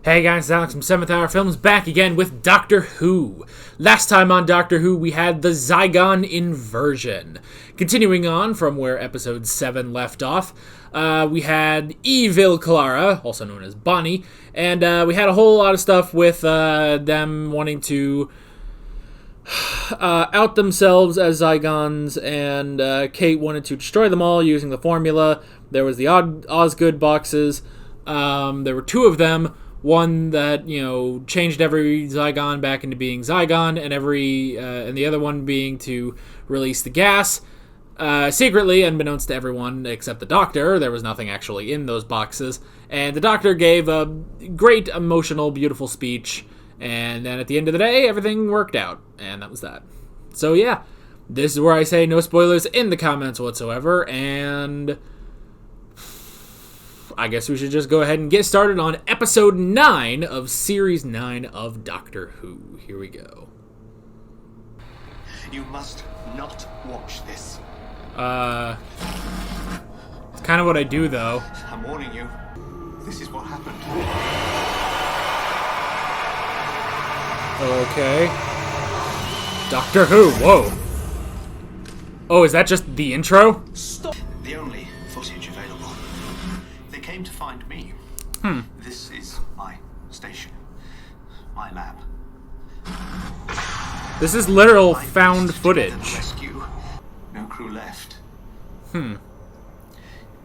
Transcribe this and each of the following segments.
Hey guys, it's Alex from 7th Hour Films back again with Doctor Who. Last time on Doctor Who, we had the Zygon inversion. Continuing on from where episode 7 left off, we had evil Clara, also known as Bonnie, and we had a whole lot of stuff with them wanting to out themselves as Zygons, and Kate wanted to destroy them all using the formula. There was the Osgood boxes. There were two of them. One that, changed every Zygon back into being Zygon, and the other one being to release the gas. Secretly, unbeknownst to everyone except the Doctor, there was nothing actually in those boxes. And the Doctor gave a great, emotional, beautiful speech. And then at the end of the day, everything worked out. And that was that. So yeah, this is where I say no spoilers in the comments whatsoever. And I guess we should just go ahead and get started on episode 9 of series 9 of Doctor Who. Here we go. You must not watch this. It's kind of what I do, though. I'm warning you. This is what happened. Okay. Doctor Who, whoa. Oh, is that just the intro? Stop. The only footage available. They came to find me. This is my station. My lab. This is literal I found pieced footage. together the rescue. No crew left.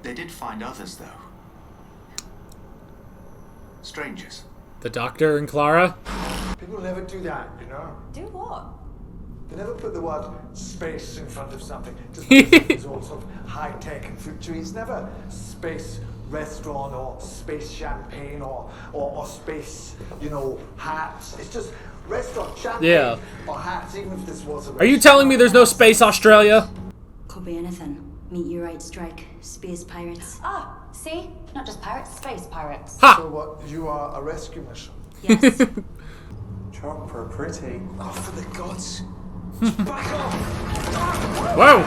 They did find others, though. Strangers. The Doctor and Clara? People never do that, you know? Do what? They never put the word space in front of something. Just because it's all sort of high-tech and futuristic. It's never space restaurant or space champagne or space, hats. It's just restaurant, champagne, or hats, even if this was a restaurant. Are you telling me there's no space Australia? Could be anything. Meteorite strike, space pirates. Ah, see? Not just pirates, space pirates. Ha! So what, you are a rescue mission? Yes. Chalk for pretty. Oh, for the gods. Back off! Whoa!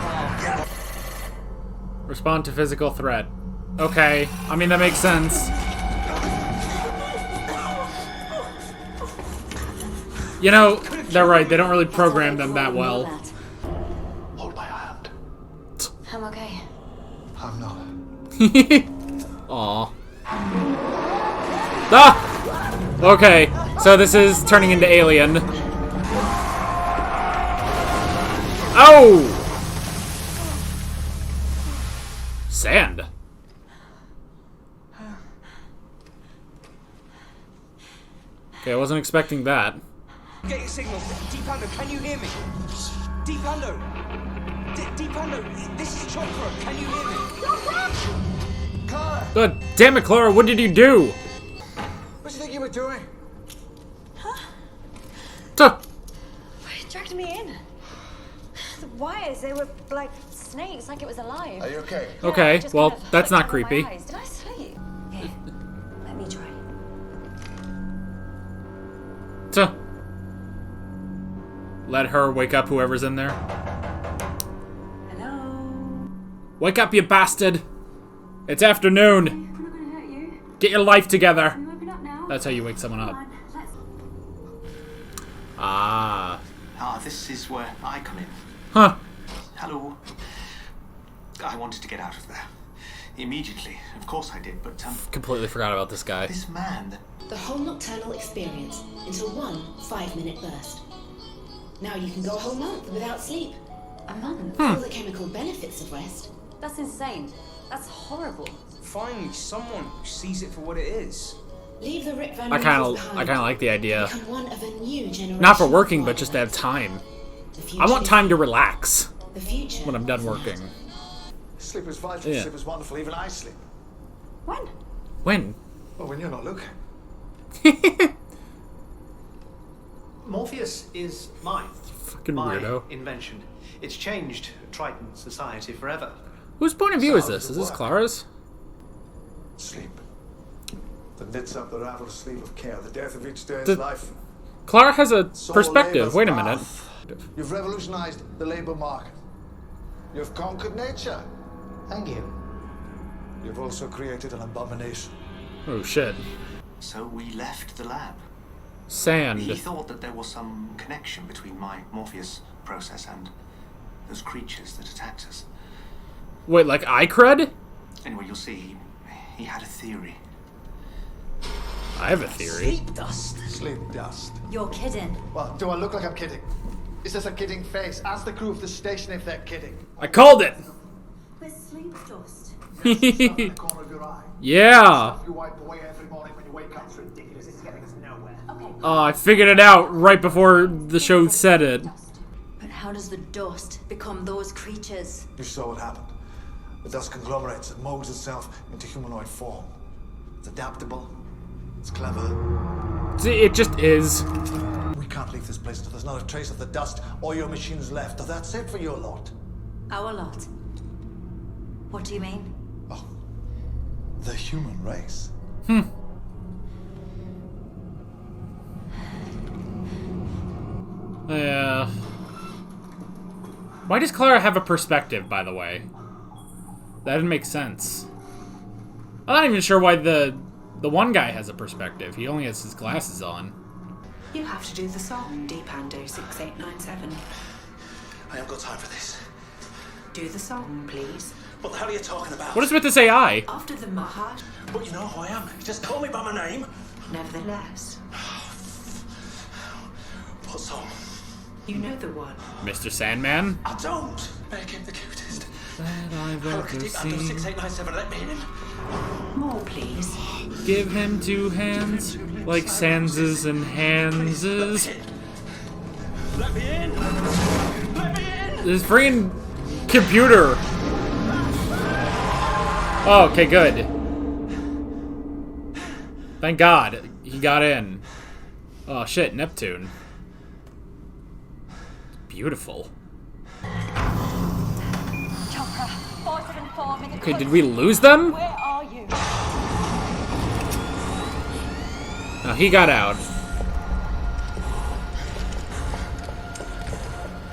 Respond to physical threat. Okay, I mean, that makes sense. They're right, they don't really program them that well. Hold my hand. I'm okay. I'm not. Aw. Ah! Okay, so this is turning into Alien. Oh! Sand. Okay, I wasn't expecting that. Get your signal. Deep Under, can you hear me? Deep Under. Deep Under, this is Chopra. Can you hear me? Clara! God damn it, Clara, what did you do? What do you think you were doing? Tuh. It dragged me in. The wires, they were like snakes, like it was alive. Are you okay? Yeah, Okay, it just well, kind of that's flicked not over my creepy. eyes. Did I sleep? Here, let me try. Tuh. Let her wake up whoever's in there. Hello? Wake up, you bastard! It's afternoon! I'm not gonna hurt you. Get your life together! Can you open up now? That's how you wake someone up. Come on, let's... Ah. This is where I come in. Huh. Hello. I wanted to get out of there. Immediately. Of course I did, but, Completely forgot about this guy. this man... The whole nocturnal experience into one 5-minute burst. Now you can go a whole month without sleep. A month? All the chemical benefits of rest. That's insane. That's horrible. Finally, someone who sees it for what it is. Leave the Rip Van I kind Winkles of behind. like the idea. Become one of a new generation. Not for working, of but just to have wildlife. time. The I future want is time to here. relax The future when I'm done is now. working. Sleep is vital. Yeah. Sleep is wonderful. Even I sleep. When? When? Well, when you're not looking. Morpheus is mine. Fucking My weirdo. invention. It's changed Triton society forever. Whose point of view So is how this? does Is it this work? Clara's? Sleep. The knits up the raveled sleeve of care. The death of each day's The- life. Clara has a Soul perspective. labour's Wait a minute. path. You've revolutionized the labor market. You've conquered nature. Thank you. You've also created an abomination. Oh shit. So we left the lab. Sand. He thought that there was some connection between my Morpheus process and those creatures that attacked us. Wait, like eye cred? Anyway, you'll see, he had a theory. I have a theory. Sleep dust. Sleep dust. You're kidding. Well, do I look like I'm kidding? Is this a kidding face? Ask the crew of the station if they're kidding. I called it! With sleep dust. The corner of your eye. Yeah! Stuff you wipe away every morning when you wake up. It's ridiculous. It's getting us nowhere. Okay. Oh, I figured it out right before the show said it. But how does the dust become those creatures? You saw what happened. The dust conglomerates. It molds itself into humanoid form. It's adaptable. It's clever. It just is. We can't leave this place until there's not a trace of the dust or your machines left. That's it for your lot. Our lot. What do you mean? Oh, the human race. Yeah. Why does Clara have a perspective, by the way? That didn't make sense. I'm not even sure why the one guy has a perspective. He only has his glasses on. You have to do the song, Deepando 6897. I haven't got time for this. Do the song, please. What the hell are you talking about? What is with this AI? After the Mahat, But you know who I am. Just call me by my name. nevertheless. What song? You know the one. Mr. Sandman? I don't. Make him the cutest. That I've Hello, ever Deep Under seen. 6897. Let me in. More, please. Give him two hands, like Sanses and Hanses. Let me in. Let me in. This freaking computer. Oh, okay, good. Thank God he got in. Oh shit, Neptune. Beautiful. Chopra, 474 minutes. Okay, did we lose them? Where are you? Oh, he got out.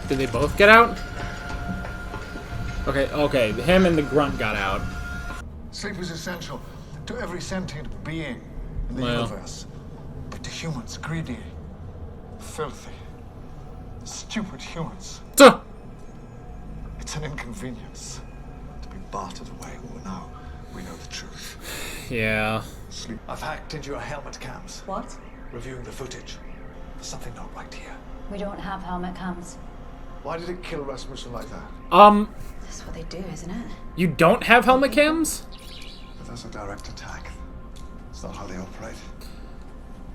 Did they both get out? Okay, him and the grunt got out. Sleep is essential to every sentient being in the universe. But to humans, greedy, filthy, stupid humans, Tuh. it's an inconvenience to be bartered away. Well, now we know the truth. Yeah. Sleep. I've hacked into your helmet cams. What? Reviewing the footage. There's something not right here. We don't have helmet cams. Why did it kill Rasmussen like that? That's what they do, isn't it? You don't have helmet cams? But that's a direct attack. It's not how they operate.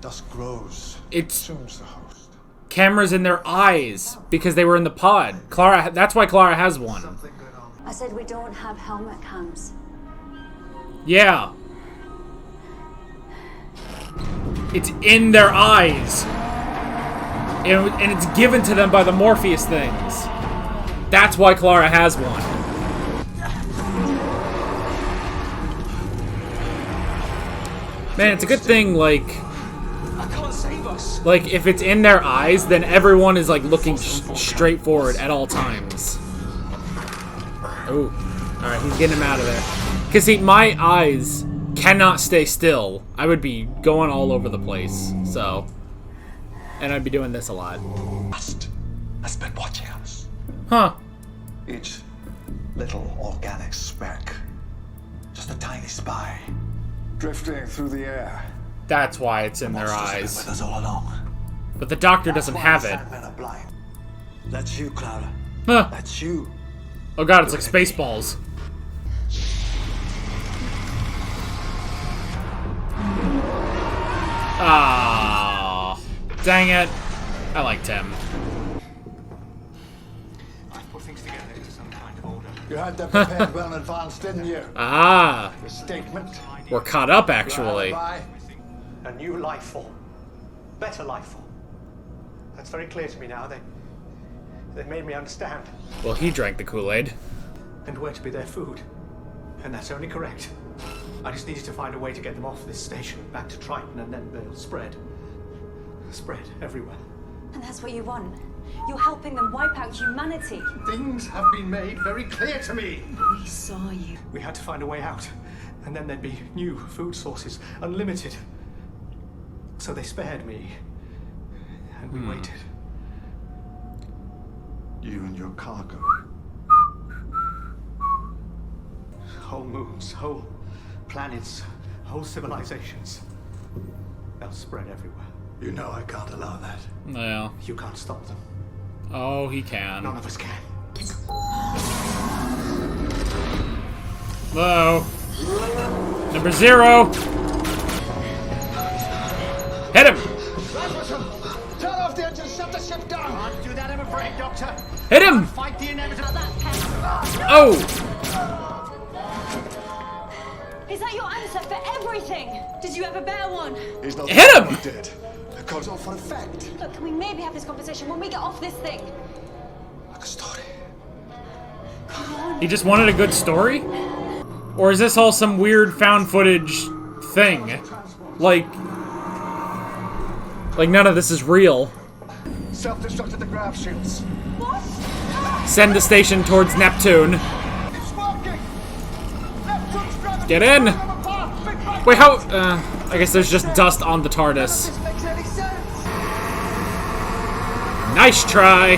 Dust grows. It's Consumes the host. cameras in their eyes because they were in the pod. Clara, that's why Clara has one. Something going on. I said we don't have helmet cams. Yeah. It's in their eyes. And it's given to them by the Morpheus things. That's why Clara has one. Man, it's a good thing, like, I can't save us. if it's in their eyes, then everyone is, like, looking straight forward at all times. Oh. Alright, he's getting him out of there. Because, see, my eyes cannot stay still. I would be going all over the place, so... And I'd be doing this a lot. Dust has been watching us. Huh. Each little organic speck. Just a tiny spy. Drifting through the air. That's why it's in their Monsters have been eyes. with us all along. But the doctor doesn't That's why have the it. Sandmen are blind. That's you, Clara. Huh. That's you. Oh god, it's like Spaceballs. Ah, dang it. I liked him. I've put things together into some kind of order. You had that prepared well in advance, didn't you? Ah, Your statement. we're caught up your actually. alibi. A new life form. Better life form. That's very clear to me now. They made me understand. Well, he drank the Kool-Aid. And where to be their food. And that's only correct. I just needed to find a way to get them off this station, back to Triton, and then they'll spread. Spread everywhere. And that's what you want. You're helping them wipe out humanity. Things have been made very clear to me. We saw you. We had to find a way out. And then there'd be new food sources, unlimited. So they spared me. And we waited. You and your cargo. Whole moons, whole planets, whole civilizations. They'll spread everywhere. You know I can't allow that. Well. You can't stop them. Oh, he can. None of us can. Whoa. Number 0. Hit him! Turn off the engine, shut the ship down! Can't do that, I'm afraid, Doctor. Hit him! Fight the inevitable. Oh! Is that your answer for everything? Did you ever bear one? He's not Hit him! dead. The code's all for effect. Look, can we maybe have this conversation when we get off this thing? Like a story. Come on. He just wanted a good story? Or is this all some weird found footage thing? Like none of this is real. Self-destructed the grav shields. What? Send the station towards Neptune. It's working! Neptune's gravity. Get in! Big Wait, how? I guess there's just dust on the TARDIS. This makes any sense. Nice try.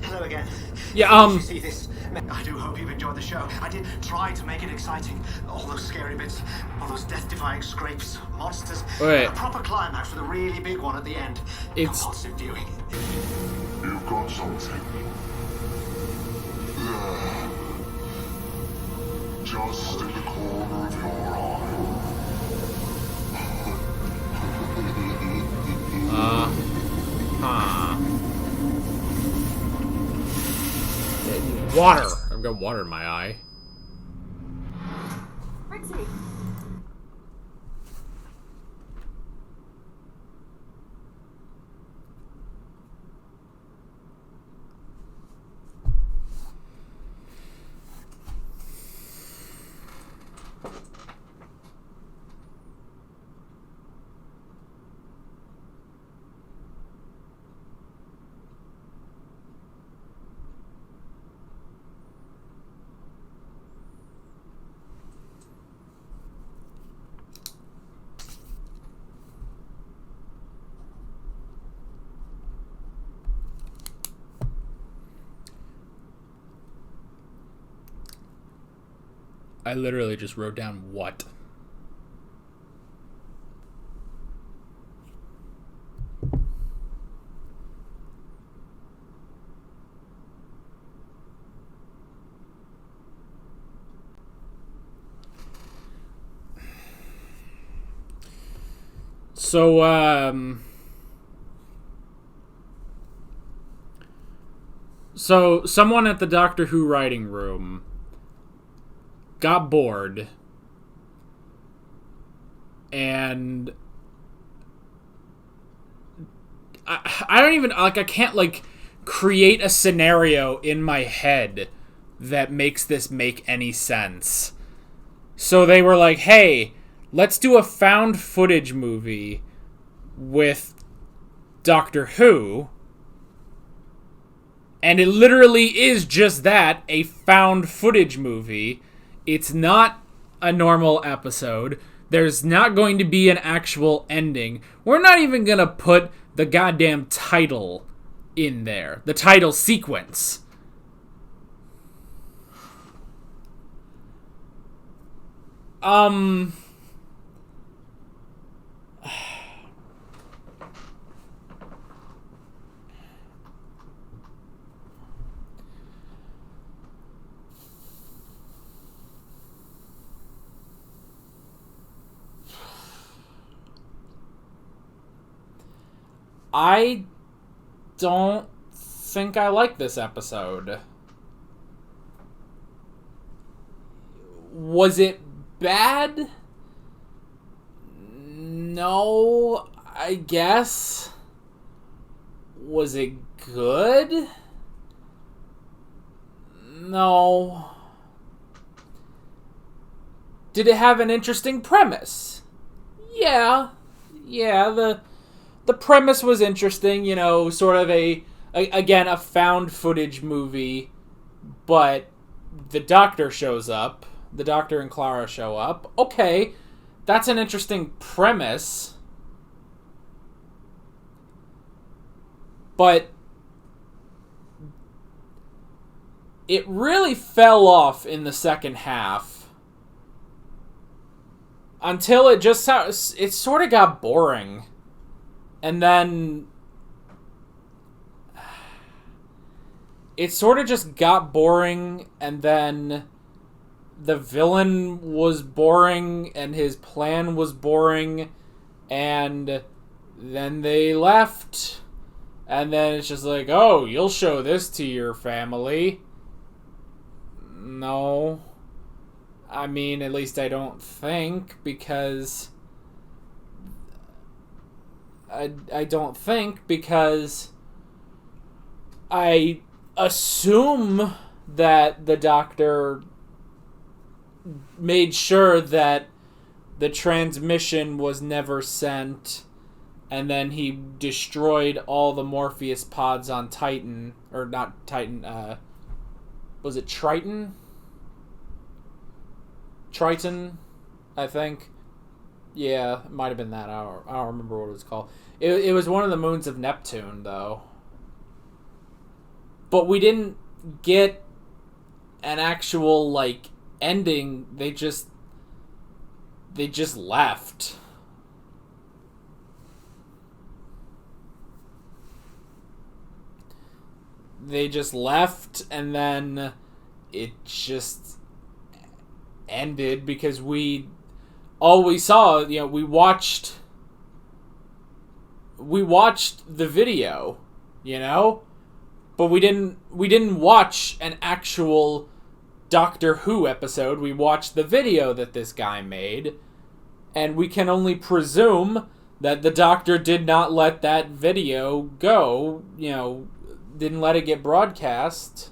Hello again. Yeah, Did you see this? I do hope you've enjoyed the show. I did try to make it exciting. All those scary bits, all those death-defying scrapes, monsters, Wait. and a proper climax with a really big one at the end. It's- Compulsive viewing. You've got something. There. Just in the corner of your eye. Water. I've got water in my eye. Rixie. I literally just wrote down what. So someone at the Doctor Who writing room got bored and I don't even, like, I can't, like, create a scenario in my head that makes this make any sense. So they were like, hey, let's do a found footage movie with Doctor Who. And it literally is just that, a found footage movie. It's not a normal episode. There's not going to be an actual ending. We're not even going to put the goddamn title in there. The title sequence. I don't think I like this episode. Was it bad? No, I guess. Was it good? No. Did it have an interesting premise? Yeah, the premise was interesting, you know, sort of again, a found footage movie, but the Doctor shows up, the Doctor and Clara show up. Okay, that's an interesting premise. But it really fell off in the second half until it sort of got boring. And then it sort of just got boring, and then the villain was boring, and his plan was boring, and then they left, and then it's just like, oh, you'll show this to your family. No. I mean, at least I don't think, because... I don't think, because I assume that the Doctor made sure that the transmission was never sent, and then he destroyed all the Morpheus pods on Titan, or not Titan, was it Triton? Triton, I think. Yeah, it might have been that. I don't remember what it was called. It was one of the moons of Neptune, though. But we didn't get an actual, like, ending. They just left. They just left, and then it just ended because all we saw, we watched the video, but we didn't watch an actual Doctor Who episode. We watched the video that this guy made, and we can only presume that the Doctor did not let that video go, didn't let it get broadcast.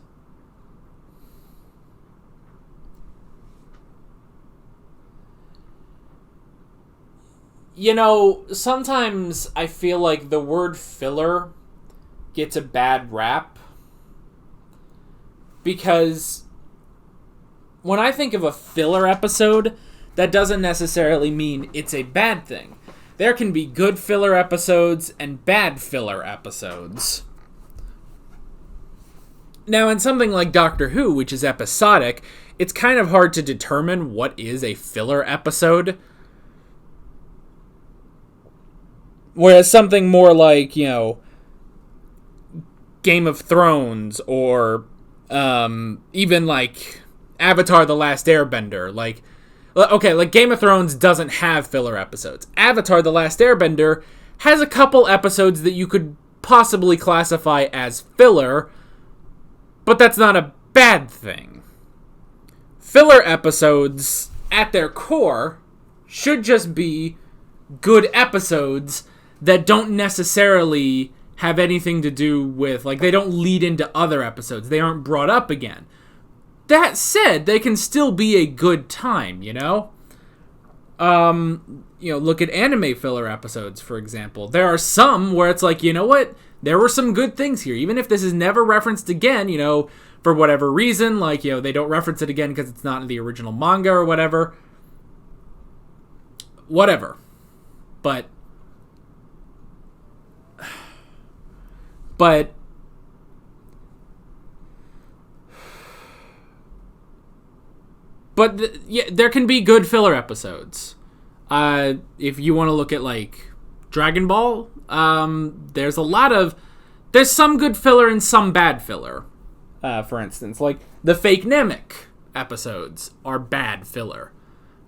Sometimes I feel like the word filler gets a bad rap, because when I think of a filler episode, that doesn't necessarily mean it's a bad thing. There can be good filler episodes and bad filler episodes. Now, in something like Doctor Who, which is episodic, it's kind of hard to determine what is a filler episode. Whereas something more like, Game of Thrones, or even like Avatar: The Last Airbender, like Game of Thrones doesn't have filler episodes. Avatar: The Last Airbender has a couple episodes that you could possibly classify as filler, but that's not a bad thing. Filler episodes, at their core, should just be good episodes that don't necessarily have anything to do with, they don't lead into other episodes. They aren't brought up again. That said, they can still be a good time, Look at anime filler episodes, for example. There are some where it's like, you know what? There were some good things here. Even if this is never referenced again, for whatever reason, they don't reference it again because it's not in the original manga or whatever. Whatever. But there can be good filler episodes. If you want to look at Dragon Ball, there's some good filler and some bad filler. For instance, the fake Namek episodes are bad filler.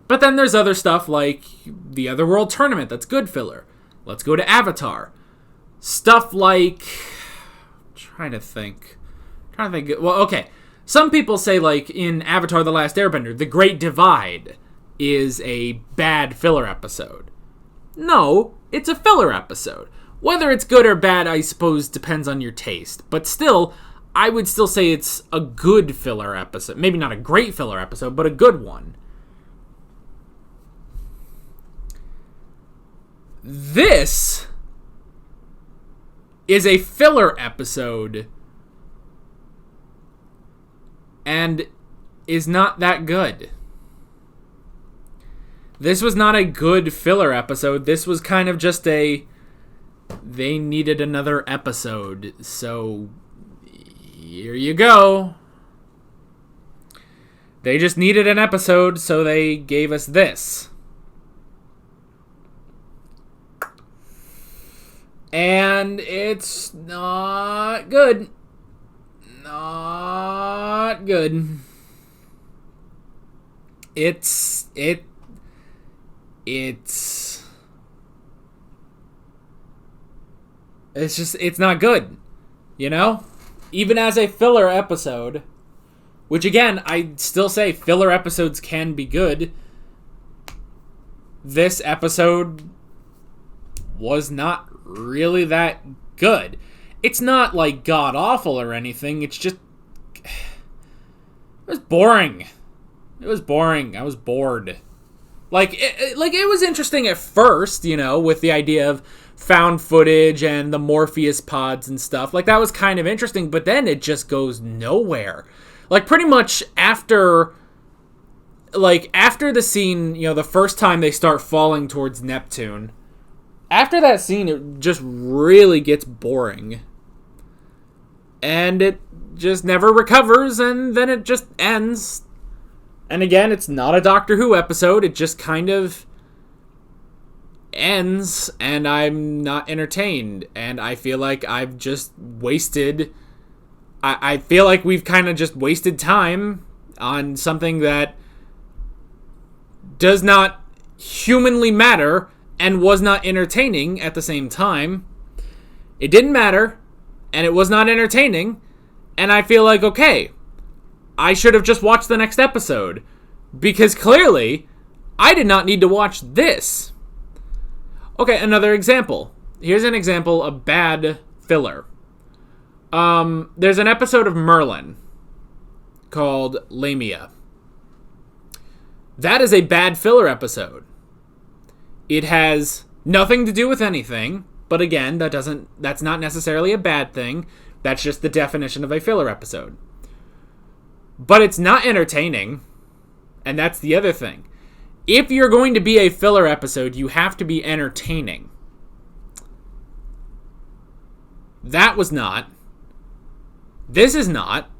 But then there's other stuff like the Otherworld Tournament that's good filler. Let's go to Avatar. Stuff like... Trying to think. Well, okay. Some people say, in Avatar: The Last Airbender, The Great Divide is a bad filler episode. No, it's a filler episode. Whether it's good or bad, I suppose, depends on your taste. But still, I would still say it's a good filler episode. Maybe not a great filler episode, but a good one. This is a filler episode and is not that good. This was not a good filler episode. This was kind of just they needed another episode. So, here you go. They just needed an episode, so they gave us this. And it's not good. Not good. It's not good, you know? Even as a filler episode, which again, I still say filler episodes can be good, this episode was not really that good. It's not like god-awful or anything, it's just... It was boring. It was boring. I was bored. It was interesting at first, you know, with the idea of found footage and the Morpheus pods and stuff. Like, that was kind of interesting, but then it just goes nowhere. Like, pretty much after the scene, you know, the first time they start falling towards Neptune, after that scene, it just really gets boring. And it just never recovers, and then it just ends. And again, it's not a Doctor Who episode. It just kind of ends, and I'm not entertained. And I feel like I've just wasted... I feel like we've kind of just wasted time on something that does not humanly matter and was not entertaining at the same time. It didn't matter, and it was not entertaining, and I feel like, okay, I should have just watched the next episode, because clearly, I did not need to watch this. Okay, another example. Here's an example of bad filler. There's an episode of Merlin called Lamia. That is a bad filler episode. It has nothing to do with anything, but again, that's not necessarily a bad thing. That's just the definition of a filler episode. But it's not entertaining, and that's the other thing. If you're going to be a filler episode, you have to be entertaining. That was not. This is not.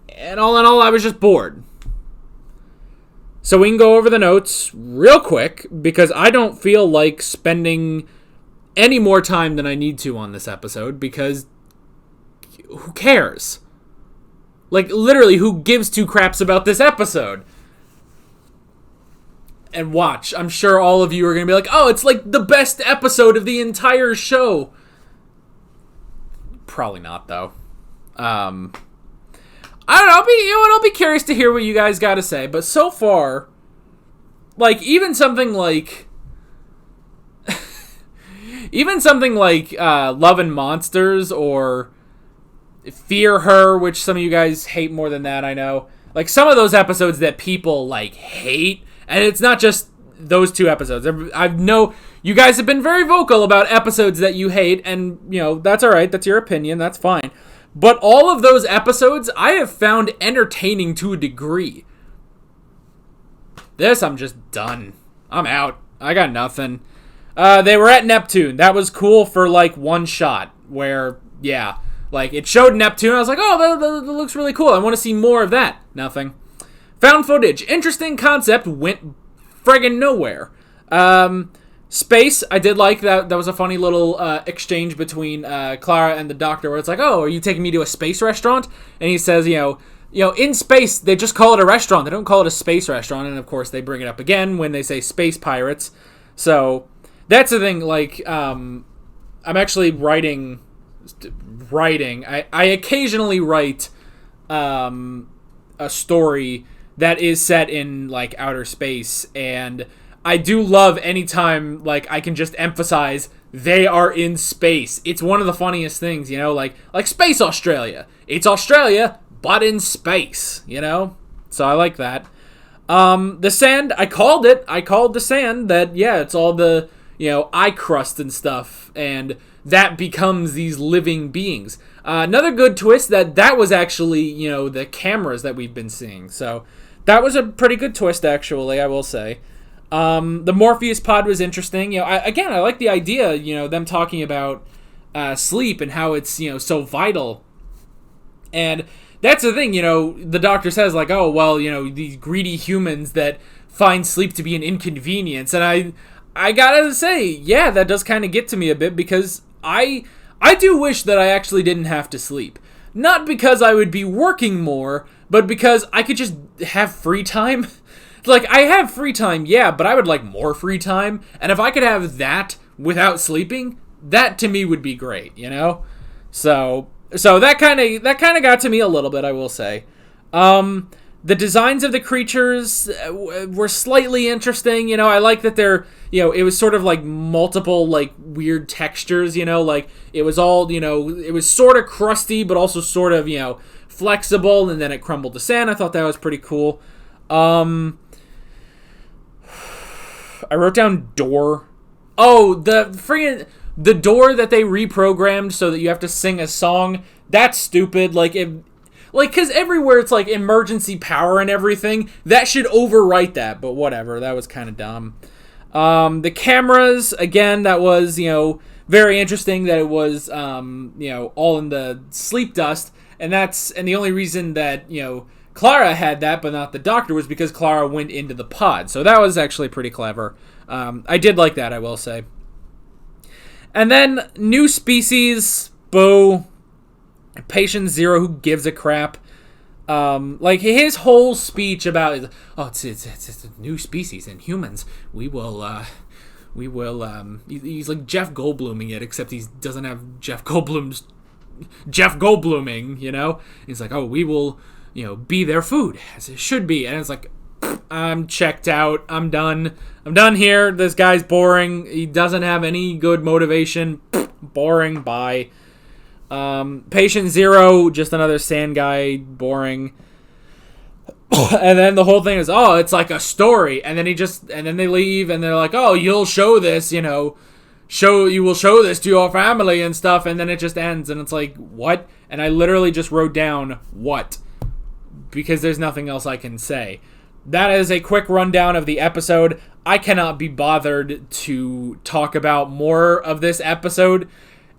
And all in all, I was just bored. So we can go over the notes real quick, because I don't feel like spending any more time than I need to on this episode, because who cares? Like, literally, who gives two craps about this episode? And watch, I'm sure all of you are going to be like, oh, it's like the best episode of the entire show. Probably not, though. I don't know, I'll be curious to hear what you guys got to say. But so far, like, even something like Love and Monsters or Fear Her, which some of you guys hate more than that, I know. Like, some of those episodes that people, like, hate, and it's not just those two episodes. I know you guys have been very vocal about episodes that you hate, and, you know, that's alright, that's your opinion, that's fine. But all of those episodes, I have found entertaining to a degree. This, I'm just done. I'm out. I got nothing. They were at Neptune. That was cool for, like, one shot, where, yeah, like, it showed Neptune. I was like, oh, that looks really cool. I want to see more of that. Nothing. Found footage. Interesting concept. Went friggin' nowhere. Space. I did like that. That was a funny little exchange between Clara and the Doctor, where it's like, oh, are you taking me to a space restaurant? And he says, you know, in space, they just call it a restaurant. They don't call it a space restaurant. And, of course, they bring it up again when they say space pirates. So, that's the thing. Like, I'm actually writing. I occasionally write a story that is set in, like, outer space, and I do love anytime, like, I can just emphasize they are in space. It's one of the funniest things, you know, like Space Australia. It's Australia, but in space, you know? So I like that. The sand, I called it. I called the sand that, yeah, it's all the, you know, eye crust and stuff, and that becomes these living beings. Another good twist that was actually, you know, the cameras that we've been seeing. So That was a pretty good twist, actually, I will say. The Morpheus pod was interesting. You know, I like the idea, you know, them talking about sleep and how it's, you know, so vital. And that's the thing, you know, the doctor says, like, oh, well, you know, these greedy humans that find sleep to be an inconvenience. And I gotta say, yeah, that does kind of get to me a bit, because I do wish that I actually didn't have to sleep. Not because I would be working more, but because I could just have free time. Like, I have free time, yeah, but I would like more free time. And if I could have that without sleeping, that to me would be great, you know? So that kind of got to me a little bit, I will say. The designs of the creatures were slightly interesting. You know, I like that they're, you know, it was sort of like multiple, like, weird textures, you know, like, it was all, you know, it was sort of crusty, but also sort of, you know, flexible, and then it crumbled to sand. I thought that was pretty cool. I wrote down door. Oh, the door that they reprogrammed so that you have to sing a song. That's stupid. Because everywhere it's like emergency power and everything, that should overwrite that, but whatever, that was kind of dumb. The cameras, again, that was, you know, very interesting that it was, you know, all in the sleep dust, and the only reason that, you know, Clara had that, but not the doctor, was because Clara went into the pod, so that was actually pretty clever. I did like that, I will say. And then, new species, boo. Patient Zero, who gives a crap? Like, his whole speech about, oh, it's a new species, and humans, we will, he's like Jeff Goldbluming it, except he doesn't have Jeff Goldbluming, you know? He's like, oh, we will, you know, be their food, as it should be, and it's like, I'm checked out, I'm done here, this guy's boring, he doesn't have any good motivation, boring, bye. Patient Zero, just another sand guy, boring. And then the whole thing is, oh, it's like a story, and then they leave, and they're like, oh, you'll show this, you know, you will show this to your family and stuff, and then it just ends, and it's like, what? And I literally just wrote down, what? Because there's nothing else I can say. That is a quick rundown of the episode. I cannot be bothered to talk about more of this episode.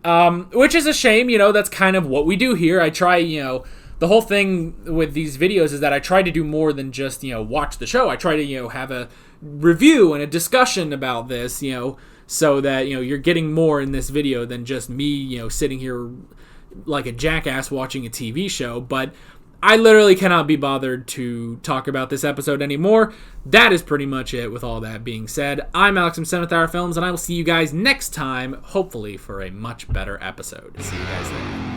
Which is a shame, you know, that's kind of what we do here. I try, you know, the whole thing with these videos is that I try to do more than just, you know, watch the show. I try to, you know, have a review and a discussion about this, you know, so that, you know, you're getting more in this video than just me, you know, sitting here like a jackass watching a TV show. But I literally cannot be bothered to talk about this episode anymore. That is pretty much it. With all that being said, I'm Alex from 7th Hour Films, and I will see you guys next time, hopefully for a much better episode. See you guys later.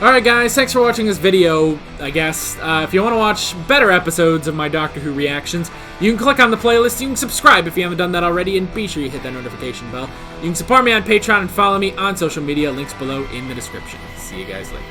Alright guys, thanks for watching this video, I guess. If you want to watch better episodes of my Doctor Who reactions, you can click on the playlist, you can subscribe if you haven't done that already, and be sure you hit that notification bell. You can support me on Patreon and follow me on social media, links below in the description. See you guys later.